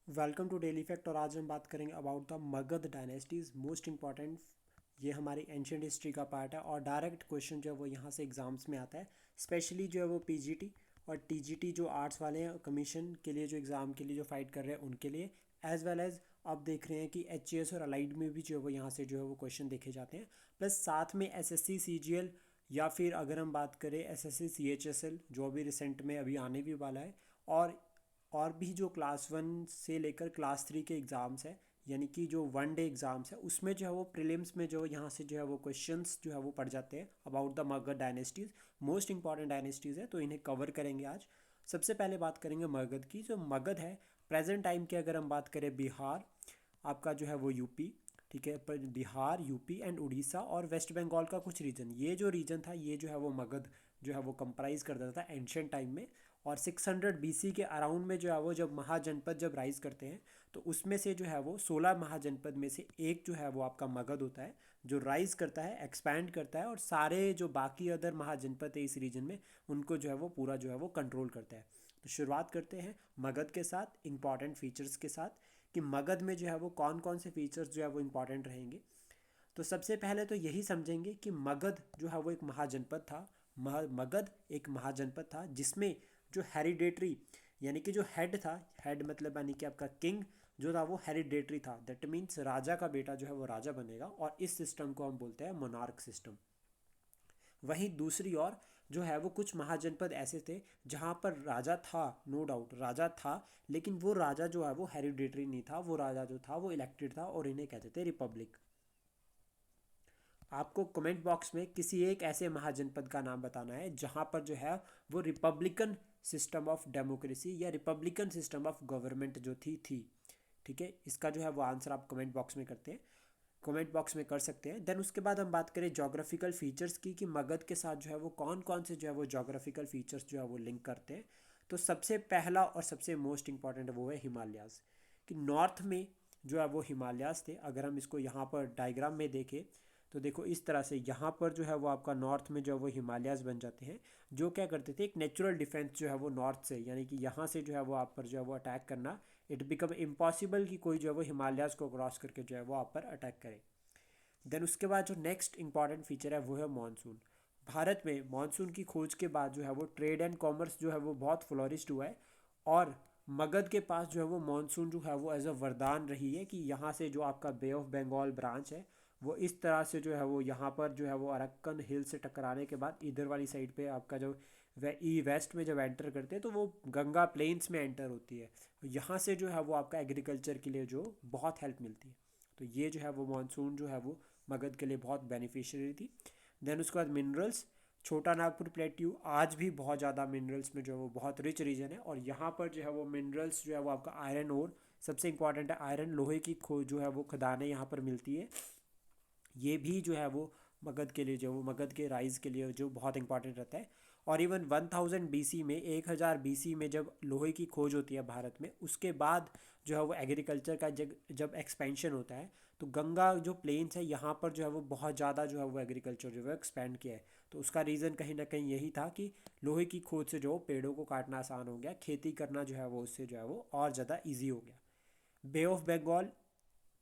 Welcome to daily fact. और आज हम बात करेंगे about the Magadh dynasties most important. ये हमारी एंशियंट हिस्ट्री का पार्ट है और डायरेक्ट क्वेश्चन जो है वो यहाँ से एग्जाम्स में आता है। स्पेशली जो है वो पीजीटी और टीजीटी जो आर्ट्स वाले हैं कमीशन के लिए जो एग्ज़ाम के लिए जो फाइट कर रहे हैं उनके लिए, एज वेल एज आप देख रहे हैं कि एचएएस और अलाइड में भी जो है वो यहाँ से जो है वो क्वेश्चन देखे जाते हैं। प्लस साथ में एसएससी सीजीएल या फिर अगर हम बात करें एसएससी सीएचएसएल जो अभी रिसेंट में अभी आने भी वाला है, और भी जो क्लास 1 से लेकर क्लास 3 के एग्ज़ाम्स है, यानी कि जो वन डे एग्ज़ाम्स है उसमें जो है वो प्रीलिम्स में जो यहाँ से जो है वो क्वेश्चंस जो है वो पड़ जाते हैं about the Magadh dynasties. Most important dynasties है तो इन्हें कवर करेंगे आज। सबसे पहले बात करेंगे मगध की। जो मगध है प्रेजेंट टाइम की अगर हम बात करें, बिहार आपका जो है वो यूपी, ठीक है, पर बिहार यूपी एंड उड़ीसा और वेस्ट बंगाल का कुछ रीजन, ये जो रीजन था ये जो है वो मगध जो है वो कंप्राइज करता था एंशियंट टाइम में। और 600 बीसी के अराउंड में जो है वो जब महाजनपद जब राइज करते हैं तो उसमें से जो है वो 16 महाजनपद में से एक जो है वो आपका मगध होता है जो राइज करता है, एक्सपैंड करता है और सारे जो बाकी अदर महाजनपद है इस रीजन में उनको जो है वो पूरा जो है वो कंट्रोल करता है। तो शुरुआत करते हैं मगध के साथ इंपॉर्टेंट फीचर्स के साथ कि मगध में जो है वो कौन कौन से फीचर्स जो है वो इंपॉर्टेंट रहेंगे। तो सबसे पहले तो यही समझेंगे कि मगध जो है वो एक महाजनपद था। मगध एक महाजनपद था जिसमें जो हेरिडेटरी, यानी कि जो हेड था, हेड मतलब यानी कि आपका किंग जो था वो हेरिडेटरी था। दैट मीन्स राजा का बेटा जो है वो राजा बनेगा और इस सिस्टम को हम बोलते हैं मोनार्क सिस्टम। वहीं दूसरी ओर जो है वो कुछ महाजनपद ऐसे थे जहाँ पर राजा था, नो डाउट राजा था, लेकिन वो राजा जो है वो हेरिडेटरी नहीं था, वो राजा जो था वो इलेक्टेड था और इन्हें कहते थे रिपब्लिक। आपको कमेंट बॉक्स में किसी एक ऐसे महाजनपद का नाम बताना है जहाँ पर जो है वो रिपब्लिकन सिस्टम ऑफ डेमोक्रेसी या रिपब्लिकन सिस्टम ऑफ गवर्नमेंट जो थी। ठीक है, इसका जो है वो आंसर आप कमेंट बॉक्स में करते हैं, कमेंट बॉक्स में कर सकते हैं। देन उसके बाद हम बात करें जोग्राफिकल फीचर्स की कि मगध के साथ जो है वो कौन कौन से जो है वो जोग्राफिकल फीचर्स जो है वो लिंक करते हैं। तो सबसे पहला और सबसे मोस्ट इंपॉर्टेंट वो है हिमालयाज़, कि नॉर्थ में जो है वो हिमालयाज़ थे। अगर हम इसको यहाँ पर डायग्राम में देखें तो देखो इस तरह से यहाँ पर जो है वो आपका नॉर्थ में जो है वो हिमालयाज़ बन जाते हैं, जो क्या करते थे एक नेचुरल डिफेंस जो है वो नॉर्थ से, यानी कि यहाँ से जो है वो आप पर जो है वो अटैक करना इट बिकम इम्पॉसिबल कि कोई जो है वो हिमालयाज़ को क्रॉस करके जो है वो आप पर अटैक करे। देन उसके बाद जो नेक्स्ट इंपॉर्टेंट फीचर है वो है मानसून। भारत में मानसून की खोज के बाद जो है वो ट्रेड एंड कॉमर्स जो है वो बहुत फ्लोरिश्ड हुआ है। और मगध के पास जो है वो मानसून जो है वो एज अ वरदान रही है कि यहाँ से जो आपका बे ऑफ बंगाल ब्रांच है वो इस तरह से जो है वो यहाँ पर जो है वो अरक्कन हिल से टकराने के बाद इधर वाली साइड पे आपका जो ई वेस्ट में जब एंटर करते हैं तो वो गंगा प्लेन्स में एंटर होती है। यहाँ से जो है वो आपका एग्रीकल्चर के लिए जो बहुत हेल्प मिलती है। तो ये जो है वो मानसून जो है वो मगध के लिए बहुत बेनिफिशियरी थी। देन उसके बाद मिनरल्स, छोटा नागपुर प्लेट्यू आज भी बहुत ज़्यादा मिनरल्स में जो है वो बहुत रिच रीजन है और यहाँ पर जो है वो मिनरल्स जो है वो आपका आयरन ओर सबसे इंपॉर्टेंट है। आयरन लोहे की खोज जो है वो खदानें यहाँ पर मिलती है। ये भी जो है वो मगध के लिए जो वो मगध के राइज के लिए जो बहुत इंपॉर्टेंट रहता है। और इवन 1000 बीसी में, 1000 बीसी में जब लोहे की खोज होती है भारत में, उसके बाद जो है वो एग्रीकल्चर का जब एक्सपेंशन होता है तो गंगा जो प्लेन्स है यहाँ पर जो है वो बहुत ज़्यादा जो है वो एग्रीकल्चर जो है एक्सपेंड किया है। तो उसका रीज़न कहीं ना कहीं यही था कि लोहे की खोज से जो पेड़ों को काटना आसान हो गया, खेती करना जो है वो उससे जो है वो और ज़्यादा ईजी हो गया। बे ऑफ बंगाल,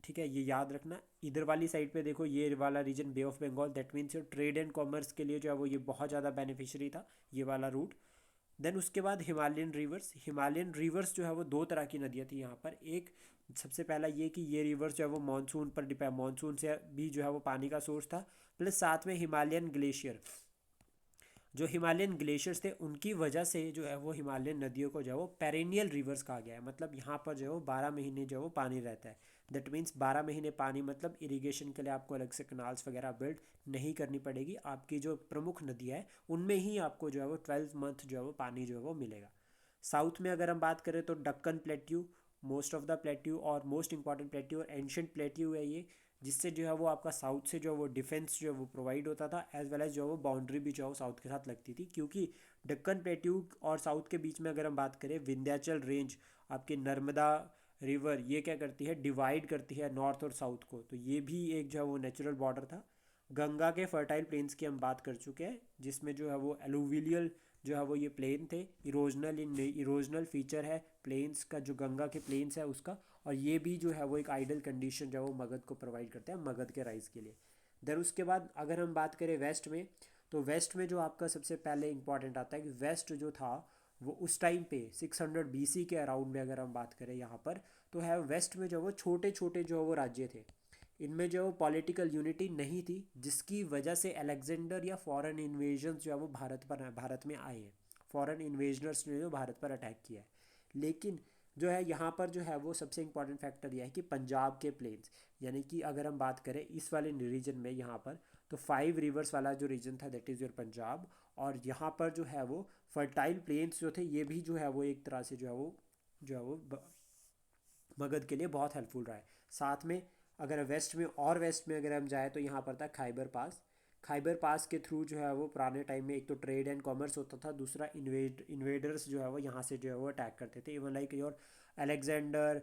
ठीक है, ये याद रखना। इधर वाली साइड पे देखो ये वाला region bay of Bengal, that means your trade and commerce के लिए जो है वो ये बहुत ज़्यादा बेनिफिशियरी था ये वाला रूट। देन उसके बाद हिमालयन रिवर्स, हिमालयन रिवर्स जो है वो दो तरह की नदियाँ थी यहाँ पर। एक सबसे पहला ये कि ये रिवर्स जो है वो मानसून पर डिपेंड, मानसून से भी जो है वो पानी का सोर्स था। प्लस साथ में हिमालयन ग्लेशियर, जो हिमालयन ग्लेशियर्स थे उनकी वजह से जो है वो हिमालयन नदियों को जो है वो पेरेनियल रिवर्स कहा गया है। मतलब यहाँ पर जो है वो 12 महीने जो है वो पानी रहता है। दैट मीन्स 12 महीने पानी, मतलब इरिगेशन के लिए आपको अलग से कनाल्स वगैरह बिल्ड नहीं करनी पड़ेगी। आपकी जो प्रमुख नदियाँ है उनमें ही आपको जो है वो 12 मंथ जो है वो पानी जो है वो मिलेगा। साउथ में अगर हम बात करें तो Deccan plateau, most of the plateau और मोस्ट इंपॉर्टेंट प्लेट्यू और एंशंट प्लेट्यू है ये, जिससे जो है वो आपका साउथ से जो है वो डिफेंस जो है वो प्रोवाइड होता था, एज वेल एज जो है वो बाउंड्री भी जो है वो साउथ के साथ लगती थी। क्योंकि डक्कन प्लेट्यू और साउथ के बीच में अगर हम बात करें, विंध्याचल रेंज आपके नर्मदा रिवर ये क्या करती है, डिवाइड करती है नॉर्थ और साउथ को। तो ये भी एक जो है वो नेचुरल बॉर्डर था। गंगा के फर्टाइल प्लेन्स की हम बात कर चुके हैं जिसमें जो है वो एलुवियल जो है वो ये प्लेन थे, इरोजनल फीचर है प्लेन्स का, जो गंगा के प्लेन्स है उसका, और ये भी जो है वो एक आइडल कंडीशन जो है वो मगध को प्रोवाइड करते हैं मगध के राइज के लिए। देन उसके बाद अगर हम बात करें वेस्ट में, तो वेस्ट में जो आपका सबसे पहले इंपॉर्टेंट आता है कि वेस्ट जो था वो उस टाइम पे 600 BC के अराउंड में अगर हम बात करें यहाँ पर, तो है वेस्ट में जो वो छोटे छोटे जो वो राज्य थे, इनमें जो पॉलिटिकल यूनिटी नहीं थी, जिसकी वजह से अलेक्जेंडर या फॉरेन इन्वेजन जो है वो भारत में आए हैं, फॉरेन इन्वेजनर्स ने जो भारत पर अटैक किया है। लेकिन जो है यहाँ पर जो है वो सबसे इंपॉर्टेंट फैक्टर यह है कि पंजाब के प्लेन्स, यानी कि अगर हम बात करें इस वाले रीजन में यहाँ पर, तो 5 रिवर्स वाला जो रीजन था दैट इज़ योर पंजाब, और यहाँ पर जो है वो फर्टाइल प्लेन्स जो थे ये भी जो है वो एक तरह से जो है वो मगध के लिए बहुत हेल्पफुल रहा है। साथ में अगर वेस्ट में अगर हम जाए तो यहाँ पर था खैबर पास के थ्रू जो है वो पुराने टाइम में एक तो ट्रेड एंड कॉमर्स होता था, दूसरा इन्वेडर्स जो है वो यहाँ से जो है वो अटैक करते थे, even like your Alexander,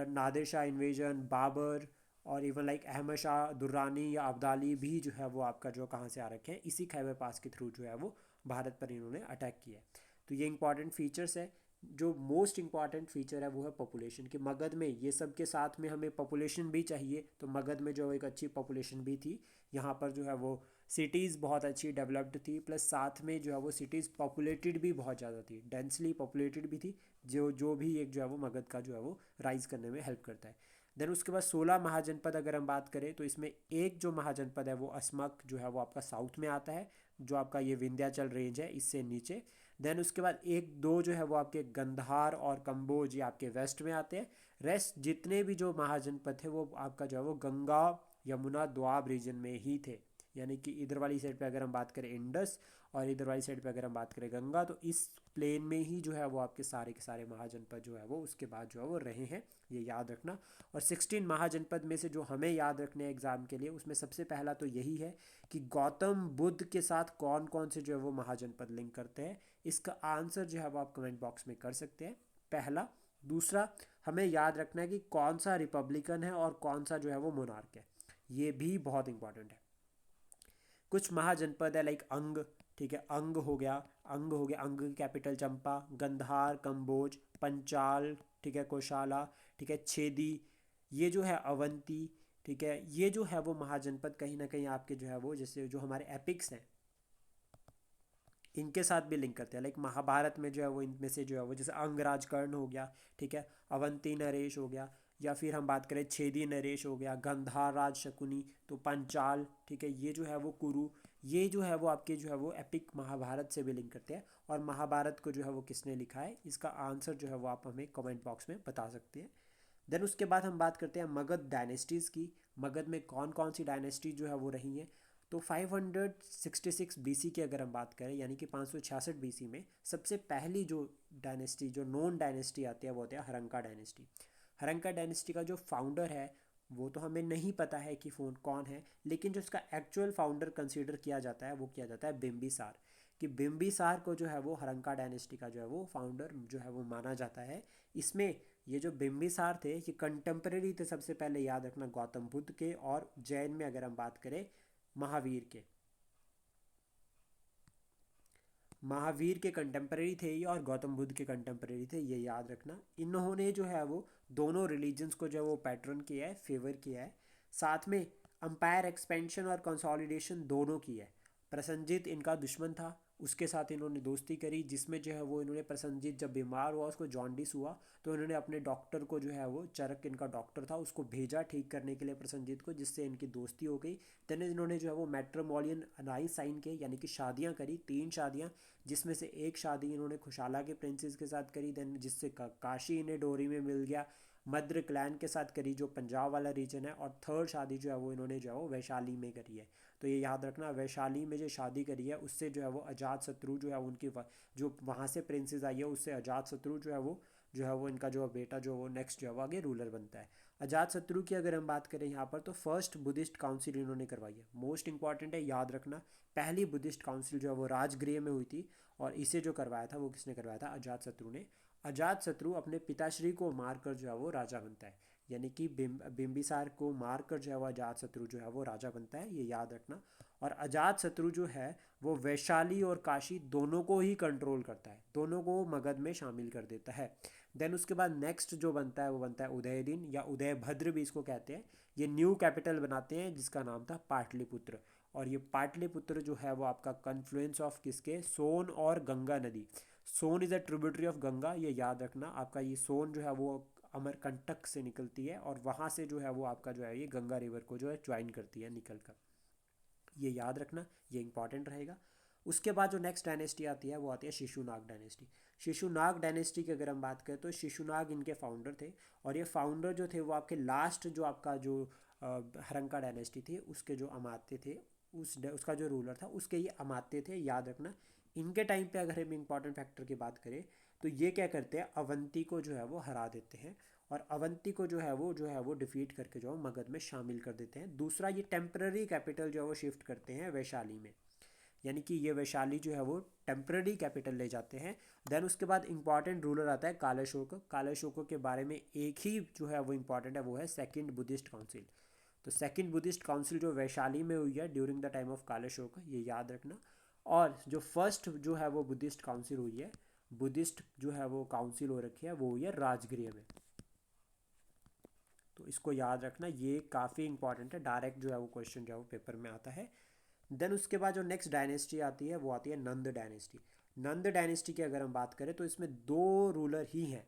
Nadir Shah invasion, Babar, और इवन लाइक अहमद शाह दुर्रानी या अब्दाली भी जो है वो आपका जो कहाँ से आ रखे हैं, इसी खैबर पास के थ्रू जो है वो भारत पर इन्होंने अटैक किया है। तो ये इंपॉर्टेंट फीचर्स है। जो मोस्ट इम्पॉर्टेंट फीचर है वो है पॉपुलेशन, कि मगध में ये सब के साथ में हमें पॉपुलेशन भी चाहिए, तो मगध में जो एक अच्छी पॉपुलेशन भी थी, यहाँ पर जो है वो सिटीज़ बहुत अच्छी डेवलप्ड थी, प्लस साथ में जो है वो सिटीज़ पॉपुलेटेड भी बहुत ज़्यादा थी, डेंसली पॉपुलेटेड भी थी, जो जो भी एक जो है वो मगध का जो है वो राइज करने में हेल्प करता है। देन उसके बाद 16 महाजनपद अगर हम बात करें, तो इसमें एक जो महाजनपद है वो अस्मक जो है वो आपका साउथ में आता है, जो आपका ये विंध्याचल रेंज है इससे नीचे। देन उसके बाद एक दो जो है वो आपके गंधार और कंबोज ये आपके वेस्ट में आते हैं। रेस्ट जितने भी जो महाजनपद थे वो आपका जो है वो गंगा यमुना द्वाब रीजन में ही थे, यानी कि इधर वाली साइड पे अगर हम बात करें इंडस, और इधर वाली साइड पे अगर हम बात करें गंगा, तो इस प्लेन में ही जो है वो आपके सारे के सारे महाजनपद जो है वो उसके बाद जो है वो रहे हैं, ये याद रखना। और 16 महाजनपद में से जो हमें याद रखने हैं एग्जाम के लिए, उसमें सबसे पहला तो यही है कि गौतम बुद्ध के साथ कौन कौन से जो है वो महाजनपद लिंक करते हैं। इसका आंसर जो है वो आप कमेंट बॉक्स में कर सकते हैं, पहला। दूसरा, हमें याद रखना है कि कौन सा रिपब्लिकन है और कौन सा जो है वो मोनार्क है, ये भी बहुत इंपॉर्टेंट है। कुछ महाजनपद है लाइक अंग, ठीक है, अंग की कैपिटल चंपा, गंधार, कंबोज, पंचाल, ठीक है, कोशाला, ठीक है, छेदी, ये जो है अवंती, ठीक है, ये जो है वो महाजनपद कहीं ना कहीं आपके जो है वो जैसे जो हमारे एपिक्स हैं इनके साथ भी लिंक करते हैं, लाइक महाभारत में जो है वो इनमें से जो है वो जैसे अंगराज कर्ण हो गया, ठीक है, अवंती नरेश हो गया, या फिर हम बात करें छेदी नरेश हो गया, गंधार राज शकुनी, तो पंचाल, ठीक है, ये जो है वो कुरु, ये जो है वो आपके जो है वो एपिक महाभारत से भी लिंक करते हैं। और महाभारत को जो है वो किसने लिखा है, इसका आंसर जो है वो आप हमें कमेंट बॉक्स में बता सकते हैं। देन उसके बाद हम बात करते हैं मगध डायनेस्टीज़ की। मगध में कौन कौन सी डायनेस्टी जो है वो रही हैं, तो 566 BC की अगर हम बात करें, यानी कि 566 BC में सबसे पहली जो डायनेस्टी, जो नॉन डायनेस्टी आती है वो होती है हरंका डायनेस्टी। हरंका डायनेस्टी का जो फाउंडर है वो तो हमें नहीं पता है कि फोन कौन है, लेकिन जो इसका एक्चुअल फाउंडर कंसीडर किया जाता है वो किया जाता है बिम्बिसार, कि बिम्बिसार को जो है वो हरंका डायनेस्टी का जो है वो फाउंडर जो है वो माना जाता है। इसमें ये जो बिम्बिसार थे ये कंटेम्प्रेरी थे, सबसे पहले याद रखना, गौतम बुद्ध के, और जैन में अगर हम बात करें महावीर के, महावीर के कंटेम्प्रेरी थे ये, और गौतम बुद्ध के कंटेम्प्रेरी थे, ये याद रखना। इन्होंने जो है वो दोनों रिलीजन्स को जो है वो पैटर्न किया है, फेवर किया है। साथ में अंपायर एक्सपेंशन और कंसोलिडेशन दोनों की है। प्रसन्नजीत इनका दुश्मन था, उसके साथ इन्होंने दोस्ती करी, जिसमें जो है वो इन्होंने प्रसन्नजीत जब बीमार हुआ, उसको जॉन्डिस हुआ, तो इन्होंने अपने डॉक्टर को जो है वो चरक इनका डॉक्टर था उसको भेजा ठीक करने के लिए प्रसन्नजीत को, जिससे इनकी दोस्ती हो गई। देन इन्होंने जो है वो मैट्रिमोनियल अनाई साइन किए, यानी कि शादियाँ करी, 3 शादियाँ, जिसमें से एक शादी इन्होंने खुशाला के प्रिंसेस के साथ करी, देन जिससे काशी इन्हें डोरी में मिल गया, मद्र क्लैन के साथ करी जो पंजाब वाला रीजन है, और थर्ड शादी जो है वो इन्होंने जो है वो वैशाली में करी है। तो ये याद रखना, वैशाली में जो शादी करी है उससे जो है वो अजात शत्रु जो है उनकी जो वहाँ से प्रिंसेस आई है उससे अजात शत्रु जो है वो इनका जो बेटा जो वो नेक्स्ट जो है वो आगे रूलर बनता है। अजात शत्रु की अगर हम बात करें यहाँ पर, तो फर्स्ट बुद्धिस्ट काउंसिल इन्होंने करवाई है, मोस्ट इंपॉर्टेंट है याद रखना। पहली बुद्धिस्ट काउंसिल जो है वो राजगृह में हुई थी, और इसे जो करवाया था वो किसने करवाया था, अजात शत्रु ने। अजात शत्रु अपने पिताश्री को मारकर जो है वो राजा बनता है, यानी कि बिंबिसार को मारकर जो है वो अजातशत्रु जो है वो राजा बनता है, ये याद रखना। और अजातशत्रु जो है वो वैशाली और काशी दोनों को ही कंट्रोल करता है, दोनों को मगध में शामिल कर देता है। देन उसके बाद नेक्स्ट जो बनता है वो बनता है उदयदिन या उदयभद्र भी इसको कहते हैं। ये न्यू कैपिटल बनाते हैं जिसका नाम था पाटलिपुत्र। और ये पाटलिपुत्र जो है वो आपका कन्फ्लुएंस ऑफ किसके, सोन और गंगा नदी। Son is a tributary of Ganga, ये याद रखना। आपका ये सोन जो है वो अमरकंटक से निकलती है और वहाँ से जो है वो आपका जो है ये गंगा रिवर को जो है ज्वाइन करती है निकल कर, ये याद रखना, ये इंपॉर्टेंट रहेगा। उसके बाद जो नेक्स्ट डायनेस्टी आती है वो आती है शिशुनाग डायनेस्टी। शिशुनाग डायनेस्टी की अगर हम बात करें तो शिशुनाग इनके फाउंडर थे। और ये फाउंडर जो थे वो आपके लास्ट जो आपका जो हरंका डायनेस्टी थी उसके जो अमात्य थे, उसका जो रूलर था उसके ये अमात्य थे, याद रखना। इनके टाइम पे अगर हम इंपॉर्टेंट फैक्टर की बात करें तो ये क्या करते हैं, अवंती को जो है वो हरा देते हैं और अवंती को जो है वो डिफीट करके जो है मगध में शामिल कर देते हैं। दूसरा, ये टेम्पररी कैपिटल जो है वो शिफ्ट करते हैं वैशाली में, यानी कि ये वैशाली जो है वो टेम्पररी कैपिटल ले जाते हैं। देन उसके बाद इंपॉर्टेंट रूलर आता है कालाशोक। कालाशोक के बारे में एक ही जो है वो इंपॉर्टेंट है, वो है सेकंड बुद्धिस्ट काउंसिल। तो सेकंड बुद्धिस्ट काउंसिल जो वैशाली में हुई है during the time of Kalashoka, ये याद रखना। और जो फर्स्ट जो है वो बुद्धिस्ट काउंसिल हुई है, बुद्धिस्ट जो है वो काउंसिल हो रखी है, वो हुई है राजगृह में। तो इसको याद रखना, ये काफ़ी इंपॉर्टेंट है, डायरेक्ट जो है वो क्वेश्चन जो है वो पेपर में आता है। देन उसके बाद जो नेक्स्ट डायनेस्टी आती है वो आती है नंद डायनेस्टी। नंद डायनेस्टी की अगर हम बात करें तो इसमें दो रूलर ही हैं।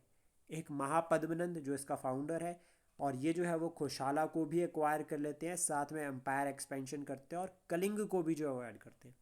एक महापद्मनंद जो इसका फाउंडर है, और ये जो है वो खुशाला को भी एक्वायर कर लेते हैं, साथ में एम्पायर एक्सपेंशन करते हैं और कलिंग को भी जो है वो ऐड करते हैं।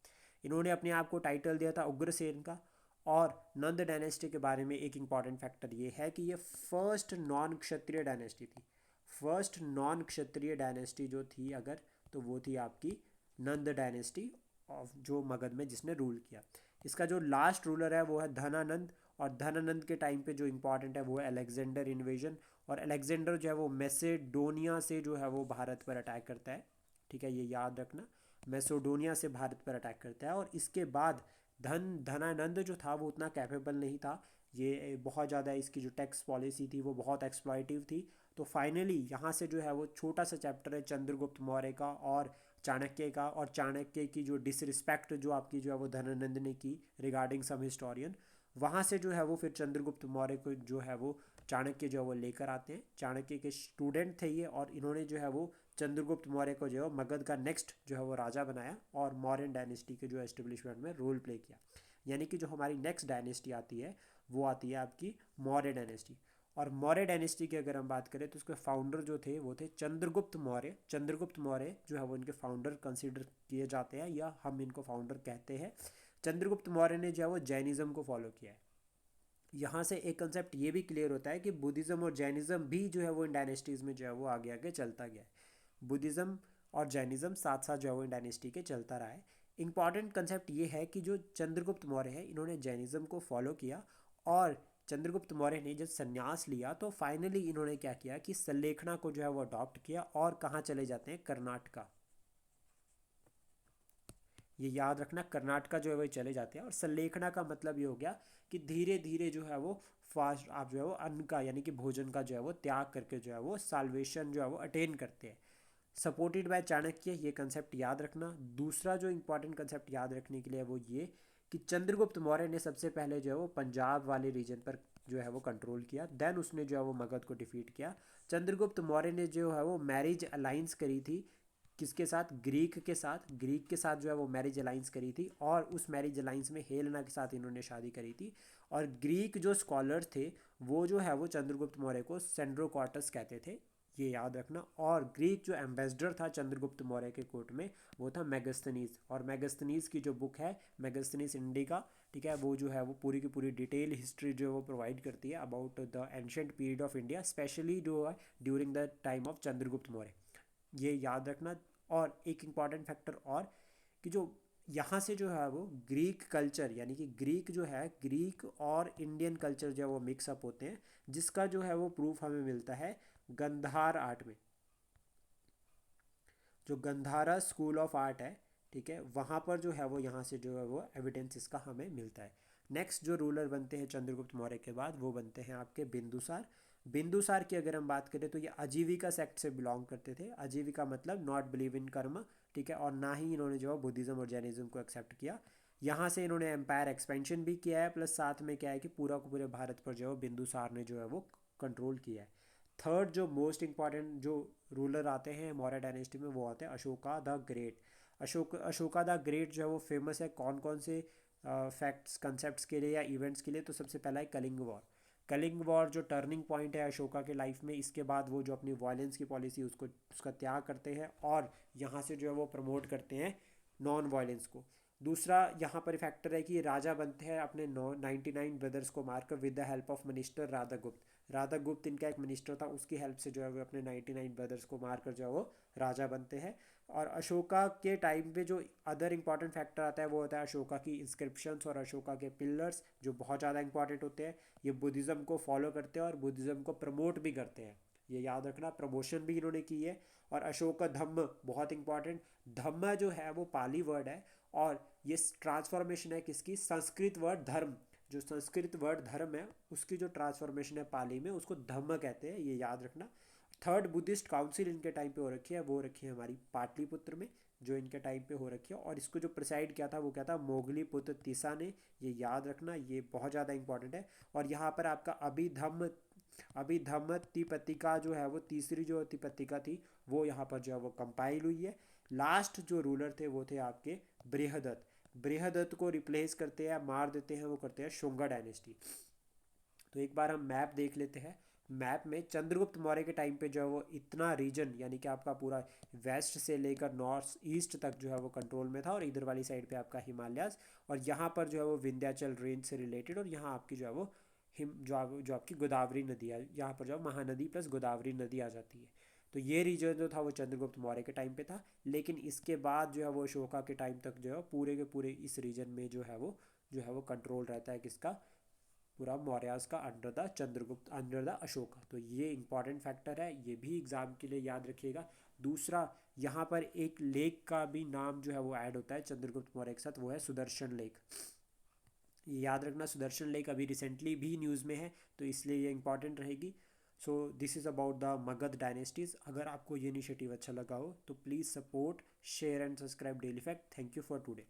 इन्होंने अपने आप को टाइटल दिया था उग्रसेन का। और नंद डायनेस्टी के बारे में एक इंपॉर्टेंट फैक्टर ये है कि ये फर्स्ट नॉन क्षत्रिय डायनेस्टी थी। फर्स्ट नॉन क्षत्रिय डायनेस्टी जो थी अगर, तो वो थी आपकी नंद डायनेस्टी ऑफ जो मगध में जिसने रूल किया। इसका जो लास्ट रूलर है वो है धनानंद। और धनानंद के टाइम पे जो इंपॉर्टेंट है वो है अलेक्जेंडर इन्वेजन। और अलेक्जेंडर जो है वो मैसेडोनिया से जो है वो भारत पर अटैक करता है, ठीक है, ये याद रखना। मैसेडोनिया से भारत पर अटैक करता है और इसके बाद धनानंद जो था वो उतना कैपेबल नहीं था। ये बहुत ज़्यादा इसकी जो टैक्स पॉलिसी थी वो बहुत एक्सप्लॉइटिव थी। तो फाइनली यहाँ से जो है वो छोटा सा चैप्टर है चंद्रगुप्त मौर्य का और चाणक्य का, और चाणक्य की जो डिसरिस्पेक्ट जो आपकी जो है वो धनानंद ने की रिगार्डिंग सम हिस्टोरियन, वहाँ से जो है वो फिर चंद्रगुप्त मौर्य को जो है वो चाणक्य जो है वो लेकर आते हैं। चाणक्य के स्टूडेंट थे ये, और इन्होंने जो है वो चंद्रगुप्त मौर्य को जो है मगध का नेक्स्ट जो है वो राजा बनाया और मौर्यन डायनेस्टी के जो एस्टेब्लिशमेंट में रोल प्ले किया। यानी कि जो हमारी नेक्स्ट डायनेस्टी आती है वो आती है आपकी मौर्य डायनेस्टी। और मौर्य डायनेस्टी की अगर हम बात करें तो उसके फाउंडर जो थे वो थे चंद्रगुप्त मौर्य। चंद्रगुप्त मौर्य जो है वो इनके फाउंडर कंसिडर किए जाते हैं, या हम इनको फाउंडर कहते हैं। चंद्रगुप्त मौर्य ने जो है वो जैनिज़्म को फॉलो किया है। यहाँ से एक कंसेप्ट ये भी क्लियर होता है कि बुद्धिज़्म और जैनिज़्म भी जो है वो इन डायनेस्टीज़ में जो है वो आगे आगे चलता गया है। बुद्धिज़्म और जैनिज़्म साथ साथ जो है वो इन डायनेस्टी के चलता रहा है। इंपॉर्टेंट कंसेप्ट ये है कि जो चंद्रगुप्त मौर्य है इन्होंने जैनिज़्म को फॉलो किया, और चंद्रगुप्त मौर्य ने जब संन्यास लिया तो फाइनली इन्होंने क्या किया कि सल्लेखना को जो है वो अडॉप्ट किया, और कहाँ चले जाते हैं, कर्नाटका। ये याद रखना, कर्नाटका जो है वो चले जाते हैं। और सल्लेखना का मतलब ये हो गया कि धीरे धीरे जो है वो फास्ट आप जो है वो अन्न का यानी कि भोजन का जो है वो त्याग करके जो है वो साल्वेशन जो है वो अटेन करते हैं, सपोर्टेड बाय चाणक्य। ये कंसेप्ट याद रखना। दूसरा जो इंपॉर्टेंट कंसेप्ट याद रखने के लिए है वो ये कि चंद्रगुप्त मौर्य ने सबसे पहले जो है वो पंजाब वाले रीजन पर जो है वो कंट्रोल किया, देन उसने जो है वो मगध को डिफीट किया। चंद्रगुप्त मौर्य ने जो है वो मैरिज अलाइंस करी थी किसके साथ, ग्रीक के साथ। ग्रीक के साथ जो है वो मैरिज अलाइंस करी थी, और उस मैरिज अलाइंस में हेलेना के साथ इन्होंने शादी करी थी। और ग्रीक जो स्कॉलर थे वो जो है वो चंद्रगुप्त मौर्य को सेंड्रोक्वार्टस कहते थे, ये याद रखना। और ग्रीक जो एम्बेसडर था चंद्रगुप्त मौर्य के कोर्ट में वो था मेगस्थनीज। और मेगस्थनीज की जो बुक है मेगस्थनीज इंडिका, ठीक है, वो जो है वो पूरी की पूरी डिटेल हिस्ट्री जो है वो प्रोवाइड करती है about the ancient period of India, specially जो है during the time of Chandragupta Maurya, ये याद रखना। और एक इम्पॉर्टेंट फैक्टर और कि जो यहाँ से जो है वो ग्रीक कल्चर यानी कि ग्रीक जो है, ग्रीक और इंडियन कल्चर जो है वो मिक्सअप होते हैं, जिसका जो है वो प्रूफ हमें मिलता है गंधार आर्ट में। जो गंधारा स्कूल ऑफ आर्ट है, ठीक है, वहाँ पर जो है वो यहाँ से जो है वो एविडेंस इसका हमें मिलता है। नेक्स्ट जो रूलर बनते हैं चंद्रगुप्त मौर्य के बाद वो बनते हैं आपके बिंदुसार। बिंदुसार की अगर हम बात करें तो ये आजीविका सेक्ट से बिलोंग करते थे। आजीविका मतलब नॉट बिलीव इन कर्म, ठीक है, और ना ही इन्होंने जो है बुद्धिज़्म और जैनिज़्म को एक्सेप्ट किया। यहाँ से इन्होंने एम्पायर एक्सपेंशन भी किया है, प्लस साथ में क्या है कि पूरा को पूरे भारत पर जो है बिंदुसार ने जो है वो कंट्रोल किया है। थर्ड जो मोस्ट इंपॉर्टेंट जो रूलर आते हैं मौर्य डायनेस्टी में, वो आते हैं Ashoka the great. Ashoka the great जो है वो फेमस है कौन कौन से फैक्ट्स कंसेप्ट्स के लिए या इवेंट्स के लिए? तो सबसे पहला है कलिंग वॉर। कलिंग वॉर जो टर्निंग पॉइंट है अशोका के लाइफ में, इसके बाद वो जो अपनी वायलेंस की पॉलिसी उसका त्याग करते हैं और यहाँ से जो है वो प्रमोट करते हैं नॉन वायलेंस को। दूसरा यहाँ पर फैक्टर है कि राजा बनते हैं अपने 99 ब्रदर्स को मारकर with the help of minister Radhagupta. Radhagupta इनका एक मिनिस्टर था, उसकी हेल्प से जो है वो अपने 99 ब्रदर्स को मारकर जो है वो राजा बनते हैं। और अशोका के टाइम पे जो अदर इंपॉर्टेंट फैक्टर आता है वो होता है अशोका की इंस्क्रिप्शंस और अशोका के पिलर्स, जो बहुत ज़्यादा इंपॉर्टेंट होते हैं। ये बुद्धिज़्म को फॉलो करते हैं और बुद्धिज़्म को प्रमोट भी करते हैं, ये याद रखना, प्रमोशन भी इन्होंने की है। और अशोक धम्म बहुत इंपॉर्टेंट, धम्म जो है वो पाली वर्ड है और ये ट्रांसफॉर्मेशन है किसकी? संस्कृत वर्ड धर्म, जो संस्कृत वर्ड धर्म है उसकी जो ट्रांसफॉर्मेशन है पाली में, उसको धम्म कहते हैं, ये याद रखना। थर्ड बुद्धिस्ट काउंसिल इनके टाइम पे हो रखी है, वो रखी है हमारी पाटलिपुत्र में, जो इनके टाइम पे हो रखी है। और इसको जो प्रिसाइड किया था वो क्या था? मोगली पुत्र तीसा ने, ये याद रखना, ये बहुत ज़्यादा इंपॉर्टेंट है। और यहाँ पर आपका अभिधम्म तिपतिका जो है वो तीसरी जो तिपतिका थी वो यहाँ पर जो है वो कंपाइल हुई है। लास्ट जो रूलर थे वो थे आपके बृहदत्त। बृहदत्त को रिप्लेस करते हैं, मार देते हैं, वो करते हैं शुंगा डायनेस्टी। तो एक बार हम मैप देख लेते हैं। मैप में चंद्रगुप्त मौर्य के टाइम पे जो है वो इतना रीजन, यानी कि आपका पूरा वेस्ट से लेकर नॉर्थ ईस्ट तक जो है वो कंट्रोल में था, और इधर वाली साइड पे आपका हिमालयाज, और यहाँ पर जो है वो विंध्याचल रेंज से रिलेटेड, और यहाँ आपकी जो है वो हिम जो आपकी गोदावरी नदी है, यहाँ पर जो है महानदी प्लस गोदावरी नदी आ जाती है। तो ये रीजन जो था वो चंद्रगुप्त मौर्य के टाइम पे था। लेकिन इसके बाद जो है वो अशोका के टाइम तक जो है पूरे के पूरे इस रीजन में जो है वो कंट्रोल रहता है किसका? पूरा मौर्यास का under the Chandragupta, under the Ashoka. तो ये इंपॉर्टेंट फैक्टर है, ये भी एग्जाम के लिए याद रखिएगा। दूसरा, यहाँ पर एक लेक का भी नाम जो है वो ऐड होता है चंद्रगुप्त मौर्य के साथ, वो है सुदर्शन लेक। ये याद रखना, सुदर्शन लेक अभी रिसेंटली भी न्यूज़ में है, तो इसलिए ये इंपॉर्टेंट रहेगी। So this is about the Magadh dynasties. अगर आपको ये इनिशिएटिव अच्छा लगा हो तो please support, share and subscribe daily fact. Thank you for today.